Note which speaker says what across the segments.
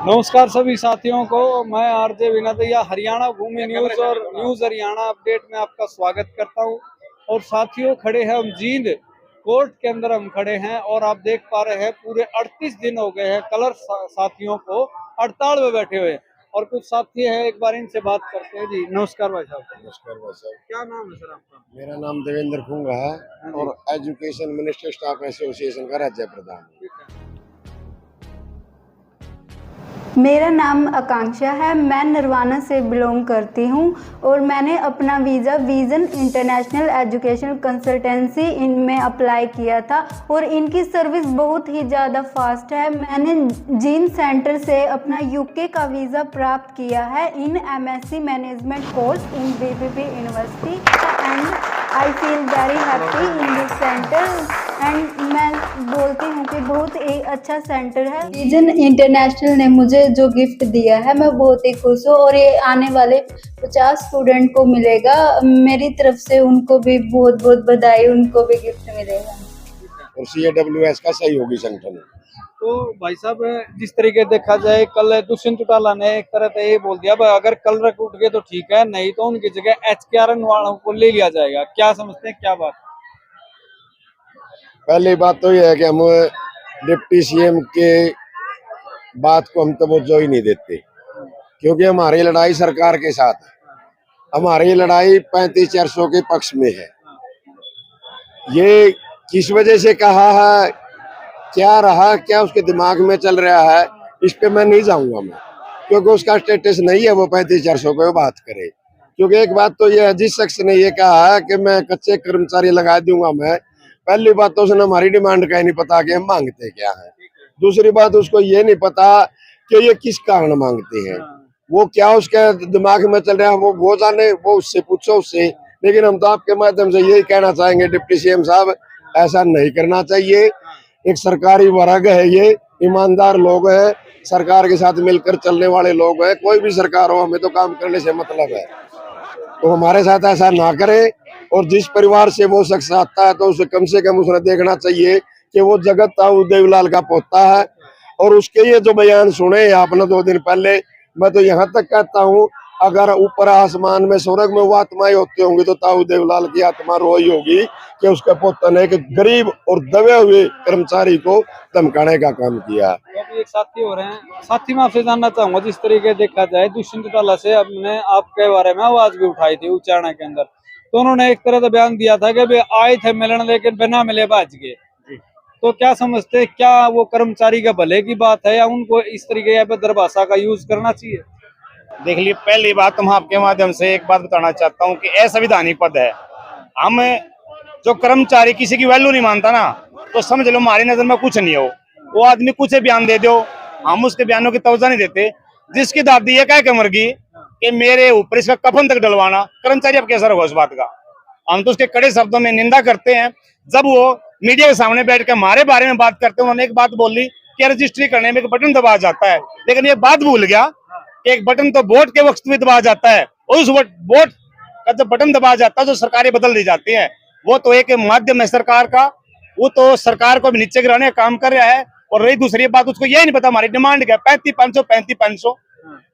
Speaker 1: नमस्कार सभी साथियों को। मैं आरजे विनोदैया हरियाणा भूमि न्यूज और न्यूज हरियाणा अपडेट में आपका स्वागत करता हूं। और साथियों, खड़े हैं हम जींद कोर्ट के अंदर हम खड़े हैं और आप देख पा रहे हैं पूरे 38 दिन हो गए हैं कलर साथियों को हड़ताल में बैठे हुए। और कुछ साथी हैं, एक बार इनसे बात करते हैं। जी नमस्कार भाई साहब।
Speaker 2: नमस्कार भाई साहब।
Speaker 1: क्या नाम है सर आपका?
Speaker 2: मेरा नाम देवेंद्र फुंगा है
Speaker 1: हाँ जी।
Speaker 2: और एजुकेशन मिनिस्टर स्टाफ एसोसिएशन का राज्य प्रधान हूं।
Speaker 1: ठीक है।
Speaker 3: मेरा नाम आकांक्षा है। मैं नरवाना से बिलोंग करती हूँ और मैंने अपना visa vision international education consultancy इनमें अप्लाई किया था और इनकी सर्विस बहुत ही ज़्यादा फास्ट है। मैंने जीन सेंटर से अपना यूके का वीज़ा प्राप्त किया है in MSc management course in BPP university and I feel very happy in this centre and मैं बोलती हूँ कि बहुत ही अच्छा सेंटर है। विजन इंटरनेशनल ने मुझे जो गिफ्ट दिया है मैं बहुत ही खुश हूँ और ये आने वाले 50 स्टूडेंट को मिलेगा। मेरी तरफ से उनको भी बहुत बहुत बधाई, उनको भी गिफ्ट मिलेगा।
Speaker 2: और CAWS का सहयोगी संगठन है।
Speaker 1: तो भाई साहब, जिस तरीके देखा जाए, कल दुष्यंत चौटाला ने एक तरह से ये बोल दिया भाई अगर कल रख उठ गए तो ठीक है, नहीं तो उनकी जगह HKRN वालों को ले लिया जाएगा। क्या समझते हैं, क्या बात?
Speaker 2: पहली बात तो यह है कि हम डिप्टी CM के बात को हम तवज्जो ही नहीं देते, क्योंकि हमारी लड़ाई सरकार के साथ है। हमारी लड़ाई 35-400 के पक्ष में है। ये किस वजह से कहा है, क्या रहा, क्या उसके दिमाग में चल रहा है, इस पे मैं नहीं जाऊंगा मैं, क्योंकि उसका स्टेटस नहीं है वो 35-400 पे बात करे। क्योंकि एक बात तो यह है, जिस शख्स ने ये कहा है कि मैं कच्चे कर्मचारी लगा दूंगा, मैं पहली बात तो उसने हमारी डिमांड का ही नहीं पता कि हम मांगते क्या है। दूसरी बात उसको ये नहीं पता कि ये किस कारण मांगते हैं, वो क्या उसके दिमाग में चल रहा है, वो जाने, वो उससे पूछो उससे। लेकिन हम तो आपके माध्यम से यही कहना चाहेंगे डिप्टी CM साहब, ऐसा नहीं करना चाहिए। एक सरकारी वर्ग है, ये ईमानदार लोग हैं, सरकार के साथ मिलकर चलने वाले लोग हैं। कोई भी सरकार हो, हमें तो काम करने से मतलब है, तो हमारे साथ ऐसा ना करे। और जिस परिवार से वो शख्स आता है तो उसे कम से कम उसने देखना चाहिए कि वो जगत ताऊ देवलाल का पोता है। और उसके ये जो बयान सुने आपने 2 दिन पहले, मैं तो यहाँ तक कहता हूँ, अगर ऊपर आसमान में स्वर्ग में वो आत्माएं होती होंगी तो ताऊ देवलाल की आत्मा रोई होगी कि उसके पोता ने एक गरीब और दबे हुए कर्मचारी को धमकाने का काम किया।
Speaker 1: तो अभी एक साथी हो रहे हैं। साथी मैं आपसे जानना चाहूंगा, जिस तरीके देखा जाए दुष्यंत चौटाला से हमने आपके बारे में आवाज भी उठाई थी उच्चारण के अंदर, तो उन्होंने एक तरह का बयान दिया था कि वे आए थे मिलन लेकिन बिना मिले भाज गए। तो क्या समझते हैं, क्या वो कर्मचारी के भले की बात है या उनको इस तरीके पे दरभाषा का यूज करना चाहिए?
Speaker 4: देख लीजिए, पहली बात तो मैं आपके माध्यम से एक बात बताना चाहता हूँ कि असंवैधानिक पद है। हम जो कर्मचारी किसी की वैल्यू नहीं मानता ना, तो समझ लो हमारी नजर में कुछ नहीं हो। वो आदमी कुछ बयान दे दो, हम उसके बयानों की तवज्जो नहीं देते। जिसकी दादी ये कह के मर गई कि मेरे ऊपर इसका कफन तक डलवाना, कर्मचारी अब कैसा होगा उस बात का? हम तो उसके कड़े शब्दों में निंदा करते हैं। जब वो मीडिया के सामने बैठ कर हमारे बारे में बात करते हैं, उन्होंने एक बात बोली कि रजिस्ट्री करने में एक बटन दबा जाता है, लेकिन ये बात भूल गया एक बटन तो वोट के वक्त भी दबा जाता है, और उस वोट का जब बटन दबा जाता है तो सरकारें बदल दी जाती हैं। वो तो एक माध्यम है सरकार का, वो तो सरकार को भी नीचे गिराने का काम कर रहा है। और रही दूसरी बात, उसको यही नहीं पता हमारी डिमांड क्या है। 35-500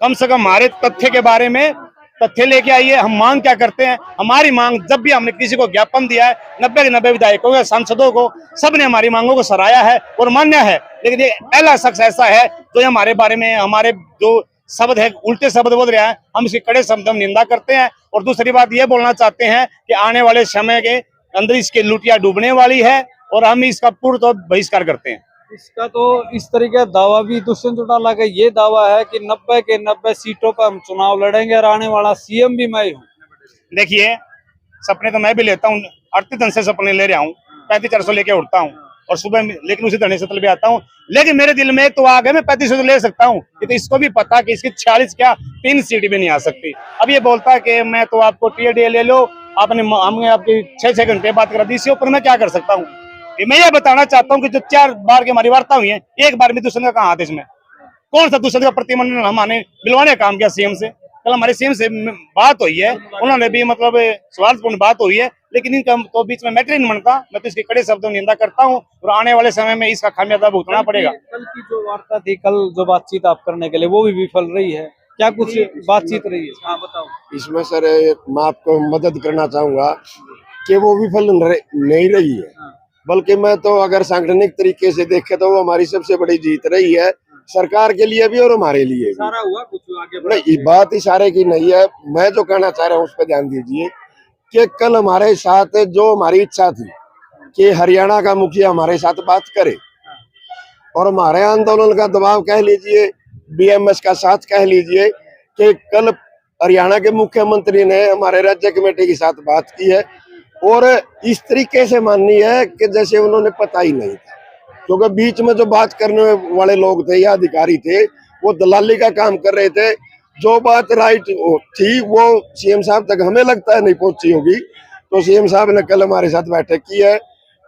Speaker 4: कम से कम हमारे तथ्य के बारे में तथ्य लेके आइए, हम मांग क्या करते हैं। हमारी मांग, जब भी हमने किसी को ज्ञापन दिया है 90 के 90 विधायकों को, सांसदों को, सबने हमारी मांगों को सराहा है और मान्य है। लेकिन ये पहला शख्स ऐसा है जो हमारे बारे में, हमारे जो शब्द है उल्टे शब्द बोल रहा है, हम इसके कड़े शब्द में निंदा करते हैं। और दूसरी बात ये बोलना चाहते हैं कि आने वाले समय के अंदर इसकी लुटिया डूबने वाली है और हम इसका पूर्ण बहिष्कार करते हैं।
Speaker 1: इसका तो इस तरीके का दावा भी दुष्यंत चौटाला का ये दावा है कि 90 के 90 सीटों पर हम चुनाव लड़ेंगे और आने वाला CM भी मैं ही हूँ।
Speaker 4: देखिए, सपने तो मैं भी लेता हूँ, 38 दिन से सपने ले रहा हूँ, 35-400 लेके उठता हूँ और सुबह लेकिन उसी धरने से भी आता हूँ। लेकिन मेरे दिल में तो आ गए, मैं 3500 ले सकता हूँ। तो इसको भी पता कि इसकी 46 क्या 3 सीट भी नहीं आ सकती। अब ये बोलता है कि मैं तो आपको TDA ले लो, आपने हमने आपकी 6-6 घंटे बात करा दी, इसके ऊपर मैं क्या कर सकता हूँ? मैं ये बताना चाहता हूँ कि जो 4 बार की हमारी वार्ता हुई है, एक बार में दूसरे का कहाँ हाथ इसमें? कौन सा दूसरे का प्रतिनिधिमंडल हमारे बिलवाने का काम किया CM से? कल हमारे सीएम से बात हुई है, उन्होंने भी मतलब स्वार्थपूर्ण बात हुई है, लेकिन इनका तो बीच में मैटर ही नहीं बनता। मैं तो इसके कड़े शब्दों में निंदा करता हूँ और आने वाले समय में इसका खामियाजा भुगतना पड़ेगा।
Speaker 1: कल की जो वार्ता थी, कल जो बातचीत आप करने के लिए, वो भी विफल रही है, क्या कुछ बातचीत रही है? हाँ बताओ।
Speaker 2: इसमें सर मैं आपको मदद करना चाहूंगा कि वो विफल नहीं रही है, बल्कि मैं तो अगर सांगठनिक तरीके से देखे तो वो हमारी सबसे बड़ी जीत रही है, सरकार के लिए भी और हमारे लिए भी।
Speaker 1: सारा हुआ कुछ आगे
Speaker 2: नहीं, बात इशारे की नहीं है। मैं जो कहना चाह रहा हूँ उस पर ध्यान दीजिए कि कल हमारे साथ जो हमारी इच्छा थी कि हरियाणा का मुखिया हमारे साथ बात करे और हमारे आंदोलन का दबाव कह लीजिए, बीएमएस का साथ कह लीजिए, कि कल हरियाणा के मुख्यमंत्री ने हमारे राज्य कमेटी के साथ बात की है और इस तरीके से माननी है कि जैसे उन्होंने पता ही नहीं था, क्योंकि बीच में जो बात करने वाले लोग थे या अधिकारी थे वो दलाली का काम कर रहे थे। जो बात राइट थी वो सीएम साहब तक हमें लगता है नहीं पहुंची होगी, तो सीएम साहब ने कल हमारे साथ बैठक की है,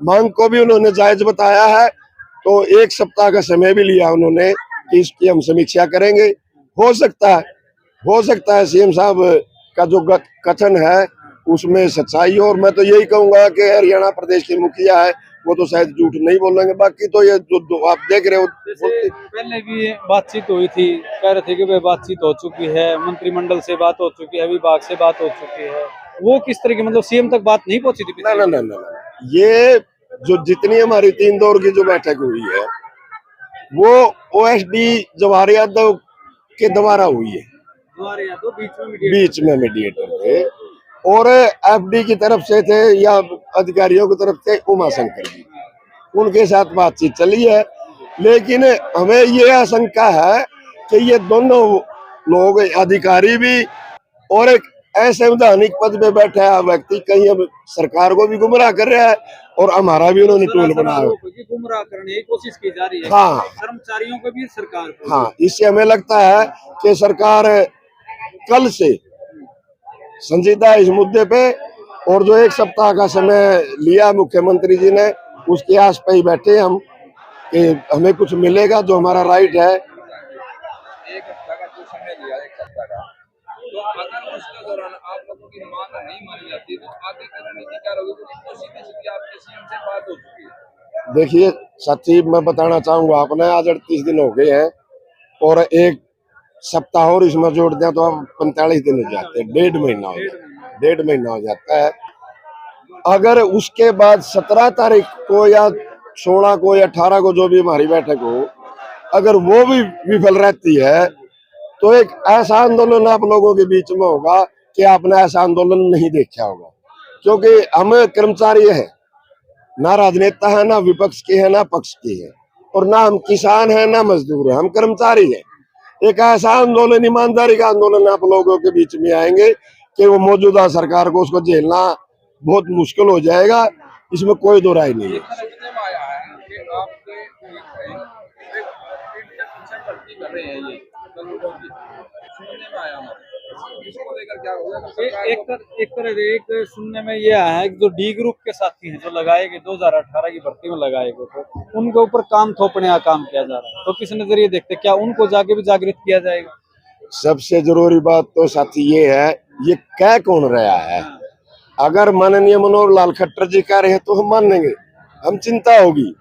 Speaker 2: मांग को भी उन्होंने जायज बताया है, तो 1 सप्ताह का समय भी लिया उन्होंने कि इसकी हम समीक्षा करेंगे। हो सकता है सीएम साहब का जो कथन है उसमें सच्चाई हो, और मैं तो यही कहूंगा कि हरियाणा प्रदेश के मुखिया है वो तो शायद झूठ नहीं बोलेंगे। बाकी तो ये जो आप देख रहे हो,
Speaker 1: जैसे पहले भी बातचीत हुई थी, कह रहे थे कि भाई बातचीत हो चुकी है, मंत्रिमंडल से बात हो चुकी है, विभाग से बात हो चुकी है, वो किस तरह की, मतलब सीएम तक बात नहीं पहुंची थी?
Speaker 2: ना, ये जो जितनी हमारी 3 दौर की जो बैठक हुई है वो ओएसडी जवाहर यादव के द्वारा हुई है, बीच में मीडिएटर थे, और एफडी की तरफ से थे या अधिकारियों की तरफ से उमा शंकर जी, उनके साथ बातचीत चली है। लेकिन हमें ये आशंका है कि ये दोनों लोग, अधिकारी भी और एक असंवैधानिक पद पे बैठा है व्यक्ति, कहीं अब सरकार को भी गुमराह कर रहा है और हमारा भी उन्होंने टूल बनाया,
Speaker 1: गुमराह करने की कोशिश की जा रही है।
Speaker 2: हाँ,
Speaker 1: कर्मचारियों को भी, सरकार को।
Speaker 2: हाँ, इससे हमें लगता है कि सरकार कल से संजीदा है इस मुद्दे पे, और जो 1 सप्ताह का समय लिया मुख्यमंत्री जी ने उसके आस पे ही बैठे हम कि हमें कुछ मिलेगा जो हमारा राइट है।
Speaker 5: 1 हफ्ता का जो समय लिया, 1 सप्ताह का, तो अगर उसके दौरान आप लोगों की मांग नहीं मानी जाती तो आगे की रणनीति क्या रहेगी? क्योंकि सीधी आपके सीएम से बात हो चुकी है।
Speaker 2: देखिए साथी, मैं बताना चाहूंगा, आपने आज 38 दिन हो गए हैं और 1 सप्ताह और इसमें जोड़ दें तो अब 45 दिन हो जाते हैं, 1.5 महीना हो जाता है। अगर उसके बाद 17 तारीख को या 16 को या 18 को जो भी हमारी बैठक हो, अगर वो भी विफल रहती है तो एक ऐसा आंदोलन आप लोगों के बीच में होगा कि आपने ऐसा आंदोलन नहीं देखा होगा, क्योंकि हम कर्मचारी हैं, ना राजनेता है, ना विपक्ष के हैं, ना पक्ष के हैं, और ना हम किसान हैं, ना मजदूर हैं, हम कर्मचारी हैं। एक ऐसा आंदोलन, ईमानदारी का आंदोलन आप लोगों के बीच में आएंगे कि वो मौजूदा सरकार को उसको झेलना बहुत मुश्किल हो जाएगा, इसमें कोई दो राय नहीं है।
Speaker 1: एक सुनने में ये आया है कि जो डी ग्रुप के साथी हैं, जो लगाए गए 2018 की भर्ती में लगाए गए थे, उनके ऊपर काम थोपने का काम किया जा रहा है, तो किस नजरिए देखते, क्या उनको जाके भी जागृत किया जाएगा?
Speaker 2: सबसे जरूरी बात तो साथी ये है, ये कह कौन रहा है? अगर माननीय मनोहर लाल खट्टर जी कह रहे हैं तो हम मानेंगे, हम चिंता होगी।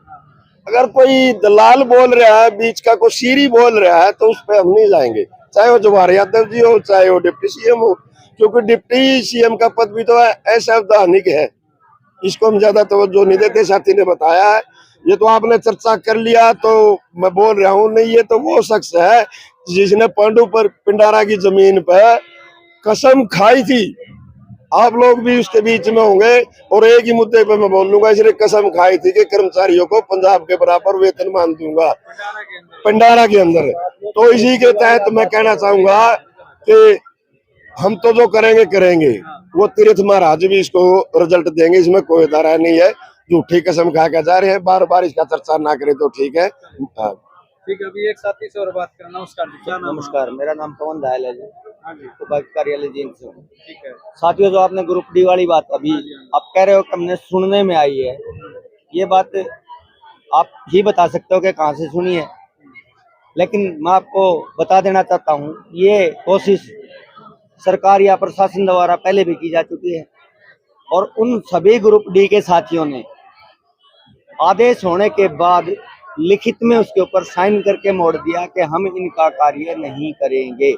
Speaker 2: अगर कोई दलाल बोल रहा है, बीच का कोई सीरी बोल रहा है, तो उस पर हम नहीं जाएंगे, चाहे वो जवाहर यादव जी हो, चाहे वो डिप्टी सीएम हो, क्योंकि डिप्टी सीएम का पद भी तो असंवैधानिक है, इसको हम ज्यादा तवज्जो नहीं देते। साथी ने बताया है, ये तो आपने चर्चा कर लिया तो मैं बोल रहा हूँ, नहीं, ये तो वो शख्स है जिसने पांडु पर पिंडारा की जमीन पर कसम खाई थी। आप लोग भी उसके बीच में होंगे, और एक ही मुद्दे पे मैं बोल लूंगा, इसने कसम खाई थी कि कर्मचारियों को पंजाब के बराबर वेतन मान दूंगा पिंडारा के अंदर। तो इसी के तहत मैं कहना चाहूंगा कि हम तो जो करेंगे, वो तीर्थ महाराज भी इसको रिजल्ट देंगे, इसमें कोई धारा नहीं है। झूठी कसम खा के जा रहे हैं, बार बार इसका चर्चा ना करें तो ठीक है।
Speaker 1: ठीक है, अभी एक साथी से और बात करना।
Speaker 6: नमस्कार, मेरा नाम पवन दायल है जी, उपायुक्त कार्यालय जींद से।
Speaker 1: ठीक है
Speaker 6: साथियों, जो आपने ग्रुप डी वाली बात अभी आप कह रहे हो कि हमने सुनने में आई है, ये बात आप ही बता सकते हो कि कहाँ से सुनी है, लेकिन मैं आपको बता देना चाहता हूँ, ये कोशिश सरकार या प्रशासन द्वारा पहले भी की जा चुकी है। और उन सभी ग्रुप डी के साथियों ने आदेश होने के बाद लिखित में उसके ऊपर साइन करके मोड़ दिया कि हम इनका कार्य नहीं करेंगे।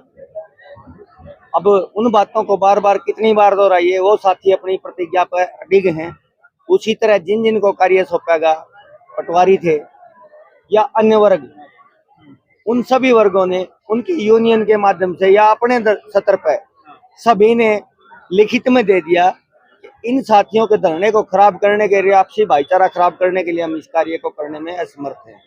Speaker 6: अब उन बातों को बार बार कितनी बार दोहराइए, वो साथी अपनी प्रतिज्ञा पर अडिग हैं। उसी तरह जिन जिन को कार्य सौंपेगा, पटवारी थे या अन्य वर्ग, उन सभी वर्गों ने उनकी यूनियन के माध्यम से या अपने सत्र पर सभी ने लिखित में दे दिया कि इन साथियों के धरने को खराब करने के लिए, आपसी भाईचारा खराब करने के लिए हम इस कार्य को करने में असमर्थ हैं।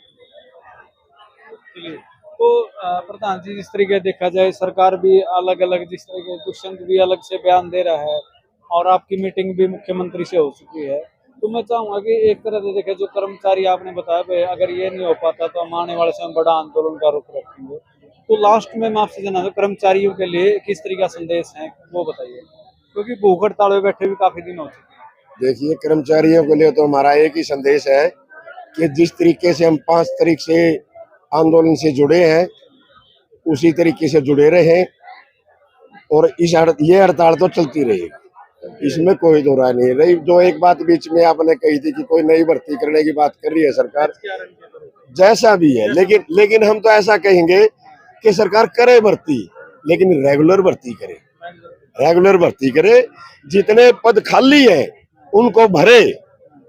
Speaker 1: तो प्रधान जी, जिस तरीके देखा जाए सरकार भी अलग अलग, जिस तरीके दुष्यंत भी अलग से बयान दे रहा है और आपकी मीटिंग भी मुख्यमंत्री से हो चुकी है, तो मैं चाहूंगा कि एक तरह से देखे, जो कर्मचारी आपने बताया भाई अगर ये नहीं हो पाता तो हम आने वाले समय बड़ा आंदोलन का रुख रखेंगे, तो लास्ट में मैं आपसे जानना चाहूँ कर्मचारियों के लिए किस तरह का संदेश है वो बताइए, क्योंकि भूख हड़ताल में बैठे भी काफी दिन हो चुके हैं।
Speaker 2: देखिए, कर्मचारियों के लिए तो हमारा एक ही संदेश है कि जिस तरीके से हम 5 तारीख से आंदोलन से जुड़े हैं उसी तरीके से जुड़े रहे, और ये हड़ताल तो चलती रहेगी, इसमें कोई दो राय नहीं रही। जो एक बात बीच में आपने कही थी कि कोई नई भर्ती करने की बात कर रही है सरकार, जैसा भी है, लेकिन हम तो ऐसा कहेंगे कि सरकार करे भर्ती, लेकिन रेगुलर भर्ती करे, रेगुलर भर्ती करे। जितने पद खाली हैं उनको भरे,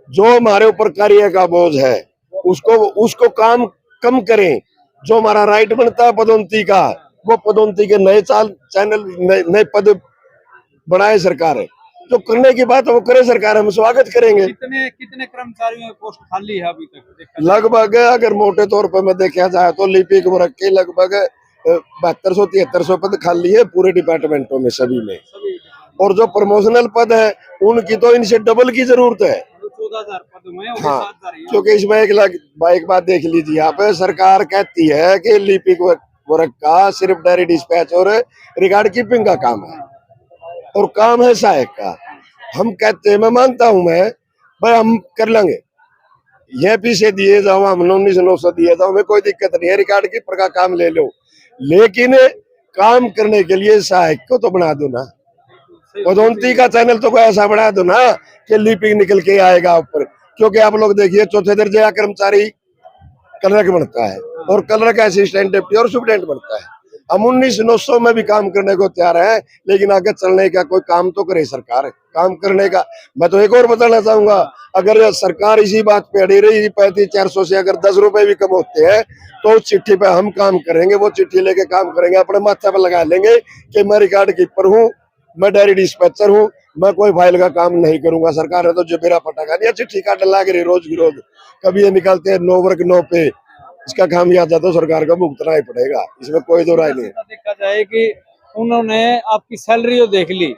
Speaker 2: जो हमारे ऊपर कार्य का बोझ है उसको काम कम करें। जो हमारा राइट बनता है पदोन्नति का, वो पदोन्नति के नए चैनल नए पद बनाए सरकार, जो करने की बात वो करे सरकार, हम स्वागत करेंगे।
Speaker 1: कितने कर्मचारियों की पोस्ट खाली है अभी तक?
Speaker 2: लगभग अगर मोटे तौर पर मैं देखा जाए तो लिपिक वर्ग के लगभग 7200-7300 पद खाली है पूरे डिपार्टमेंटों में, सभी में। और जो प्रमोशनल पद है उनकी तो इनसे डबल की जरूरत है।
Speaker 1: 14,000 पद में,
Speaker 2: हाँ, क्योंकि इसमें एक बात देख लीजिए आप, सरकार कहती है कि लिपिक वर्ग का सिर्फ डायरी डिस्पैच और रिकॉर्ड कीपिंग का काम है, और काम है सहायक का। हम कहते हैं, मैं मानता हूं भाई हम कर लेंगे, ये पीछे दिए जाओ, हम 1900 दिए जाओ, हमें कोई दिक्कत नहीं है, रिकॉर्ड कीपर का काम ले लो, लेकिन काम करने के लिए सहायक को तो बना दो ना। पदोन्नति का चैनल तो कोई ऐसा बना दो ना कि लिपिक निकल के आएगा ऊपर। क्योंकि आप लोग देखिए, चौथे दर्जे का कर्मचारी क्लर्क बनता है, और क्लर्क असिस्टेंट डिप्टी और सुपरिटेंडेंट बनता है। हम 1900 में भी काम करने को तैयार है, लेकिन आगे चलने का कोई काम तो करे सरकार, काम करने का। मैं तो एक और बताना चाहूंगा, अगर सरकार इसी बात पे अड़ी रही 3500 से अगर 10 रुपए भी कम होते हैं तो उस चिट्ठी पे हम काम करेंगे, वो चिट्ठी लेके काम करेंगे, अपने माथे पे लगा लेंगे कि मैं रिकॉर्ड कीपर हूँ, मैं डायरी डिस्पैचर हूँ, मैं कोई फाइल का काम नहीं करूंगा। सरकार है तो जबेरा पटाखा नहीं, चिट्ठी काट ला के रोज की रोज, कभी ये निकालते हैं 9 वर्ग 9 पे, इसका खामियाजा तो सरकार को भुगतना ही पड़ेगा, इसमें कोई दो राय नहीं।
Speaker 1: देखा जाए कि उन्होंने आपकी सैलरी देख ली,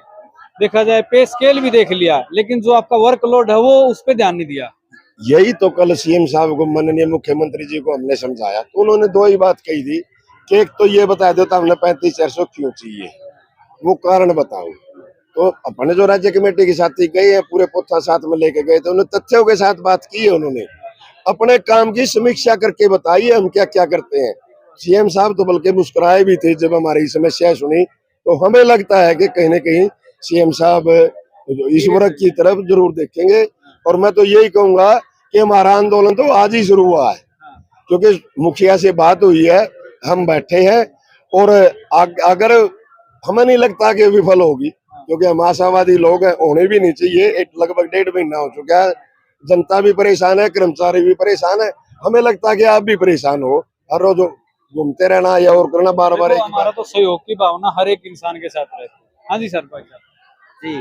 Speaker 1: देखा जाए पे स्केल भी देख लिया, लेकिन जो आपका वर्कलोड है वो उस पर ध्यान नहीं दिया।
Speaker 2: यही तो कल सीएम साहब को, माननीय मुख्यमंत्री जी को हमने समझाया, तो उन्होंने 2 ही बात कही थी कि एक तो ये बता दो हमने 35,400 क्यों चाहिए, वो कारण बताओ। तो अपने जो राज्य कमेटी के साथी गए हैं, पूरे पोथा साथ में लेके गए थे, उन्होंने तथ्यों के साथ बात की है, उन्होंने अपने काम की समीक्षा करके बताई है हम क्या क्या करते हैं। सीएम साहब तो बल्कि मुस्कुराए भी थे जब हमारी समस्या सुनी, तो हमें लगता है कि कहीं न कहीं सीएम साहब इस वर्ग की तरफ जरूर देखेंगे। और मैं तो यही कहूंगा कि हमारा आंदोलन तो आज ही शुरू हुआ है, क्योंकि मुखिया से बात हुई है, हम बैठे हैं, और अगर हमें नहीं लगता कि विफल होगी, क्योंकि हम आशावादी लोग हैं, होने भी नहीं चाहिए। लगभग 1.5 महीना हो चुका है, जनता भी परेशान है, कर्मचारी भी परेशान है, हमें लगता है कि आप भी परेशान हो, हर रोज घूमते रहना या और करना बार-बार।
Speaker 1: हमारा तो सहयोग की भावना हर एक इंसान के साथ रहती है। हाँ जी सर, भाई साहब
Speaker 6: जी,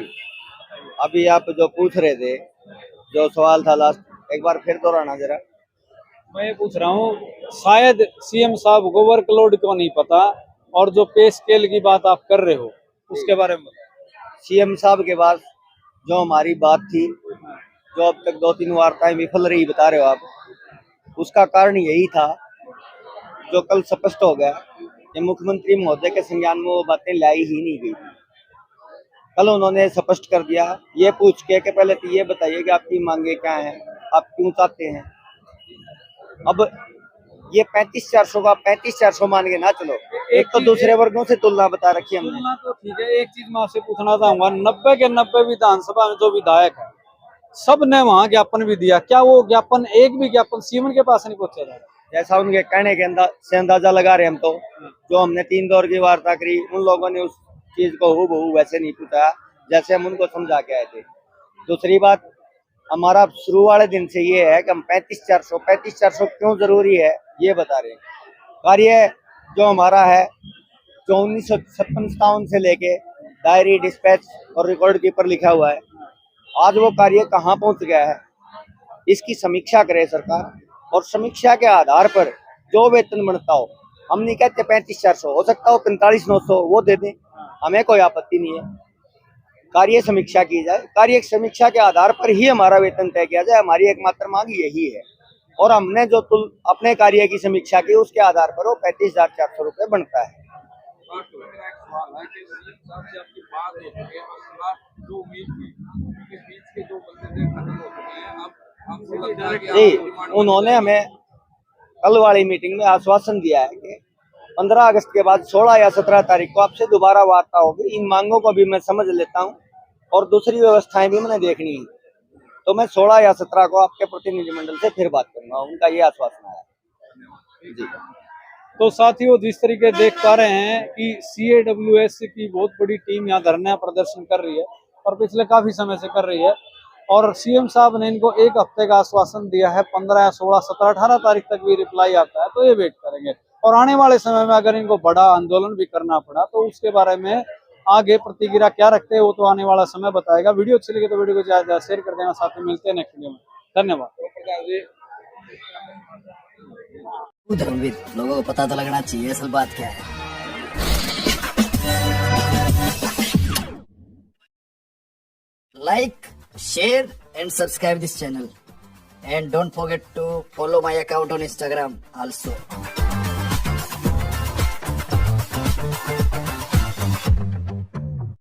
Speaker 6: अभी आप जो पूछ रहे थे, जो सवाल था लास्ट, एक बार फिर दोहराना जरा।
Speaker 1: मैं ये पूछ रहा हूँ, शायद सीएम साहब को वर्कलोड को नहीं पता, और जो पे स्केल की बात आप कर रहे हो उसके बारे में।
Speaker 6: सीएम साहब के पास जो हमारी बात थी, जो अब तक 2-3 वार्ताएं विफल रही बता रहे हो आप, उसका कारण यही था, जो कल स्पष्ट हो गया कि मुख्यमंत्री महोदय के संज्ञान में वो बातें लाई ही नहीं गई। कल उन्होंने स्पष्ट कर दिया, ये पूछ के कि पहले तो ये बताइए कि आपकी मांगे क्या हैं, आप क्यों चाहते हैं। अब ये 35-400 का 35-400 मान के ना चलो। एक तो दूसरे वर्गों से तुलना बता रखी है हमने।
Speaker 1: तुलना तो ठीक है, एक चीज मैं आपसे पूछना चाहूंगा, 90 के 90 विधानसभा में जो विधायक है सब ने वहां ज्ञापन भी दिया, क्या वो ज्ञापन, एक भी ज्ञापन सीएम के पास नहीं पहुंचा जा रहा?
Speaker 6: जैसा उनके कहने के से अंदाजा लगा रहे हम, तो जो हमने 3 दौर की वार्ता करी, उन लोगों ने उस चीज को हूबहू वैसे नहीं पूछा जैसे हम उनको समझा के आए थे। दूसरी बात, हमारा शुरू वाले दिन से ये है कि हम 35-400 क्यों जरूरी है ये बता रहे हैं। कार्य जो हमारा है, जो 1957 से लेके डायरी, डिस्पैच और रिकॉर्ड कीपर लिखा हुआ है, आज वो कार्य कहाँ पहुंच गया है, इसकी समीक्षा करे सरकार। और समीक्षा के आधार पर जो वेतन बनता हो, हम नहीं कहते 35-400, हो सकता हो 45-900 वो दे दें, हमें कोई आपत्ति नहीं है। कार्य समीक्षा की जाए, कार्य समीक्षा के आधार पर ही हमारा वेतन तय किया जाए, हमारी एकमात्र मांग यही है। और हमने जो अपने कार्य की समीक्षा की उसके आधार पर वो 35,400 रुपये बनता है।
Speaker 5: लास्ट में मेरा एक सवाल है कि सीएम साहब से आपकी बात हो चुकी है, मसला जो उम्मीद थी कि बीच के जो बंदे थे खत्म हो चुके हैं, अब आपको लगता है कि
Speaker 6: जी,
Speaker 5: आपकी डिमांड
Speaker 6: उन्होंने हमें कल वाली मीटिंग में आश्वासन दिया है कि 15 अगस्त के बाद 16 या 17 तारीख को आपसे दोबारा वार्ता होगी। इन मांगों को भी मैं समझ लेता हूं और दूसरी व्यवस्थाएं भी मैंने देखनी है, तो मैं 16 या 17 को आपके प्रतिनिधिमंडल से फिर बात करूंगा। उनका ये आश्वासन है जी।
Speaker 1: तो साथियों, जिस तरीके देख पा रहे हैं कि CAWS की बहुत बड़ी टीम यहाँ धरना प्रदर्शन कर रही है और पिछले काफी समय से कर रही है, और सीएम साहब ने इनको एक हफ्ते का आश्वासन दिया है। 15 या 16, 17, 18 तारीख तक भी रिप्लाई आता है तो ये वेट करेंगे, और आने वाले समय में अगर इनको बड़ा आंदोलन भी करना पड़ा तो उसके बारे में आगे प्रतिक्रिया क्या रखते हैं वो तो आने वाला समय बताएगा। वीडियो अच्छी लगी तो वीडियो को ज्यादा शेयर कर देना, साथ में मिलते हैं नेक्स्ट वीडियो में। धन्यवाद।
Speaker 7: धर्मवीर, लोगों को पता तो लगना चाहिए असल बात क्या है। Like, share and subscribe this channel, and don't forget to follow my account on Instagram also.